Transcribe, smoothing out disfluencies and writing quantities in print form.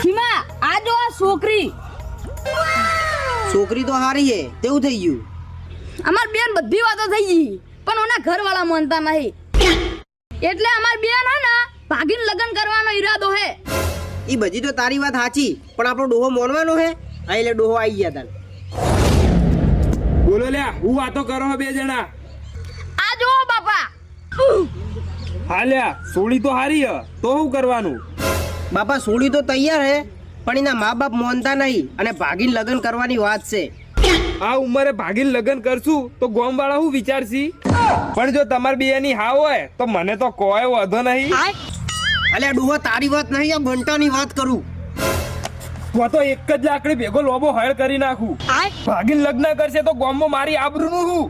ખીમા આ જો આ છોકરી તો હારી હે, તેવું થઈ ગયું? અમાર બેન બધી વાતો થઈ ગઈ પણ ઓના ઘરવાળા માનતા નહીં એટલે અમાર બેન હે ને ભાગીને લગ્ન કરવાનો ઈરાદો હે. ઈ બધી તો તારી વાત સાચી, પણ આપણો ડોહો મોનવાનો હે. આ એટલે ડોહો આવી ગયા તાન. બોલો લ્યા, હું વાતો કરો બે જણા. આ જો બાપા હા લ્યા, સોળી તો હારી હ, તો શું કરવાનું? બાપા સોળી તો તૈયાર હે, પણ એના મા બાપ મોનતા નહીં અને ભાગીને લગ્ન કરવાની વાત છે. આ ઉંમરે ભાગીને લગ્ન કરશું તો ગોમ વાળા શું વિચારશી? પણ જો તમારી બેની હા હોય તો મને તો કોઈ વાંધો નહીં. અલ્યા ડોહો તારી વાત નહીં, આ બંટાની વાત કરું. તો તો એક જ લાકડી ભેગો લોબો હળ કરી નાખું. ભાગીને લગ્ન કરશે તો ગોમમાં મારી આબરૂનું શું?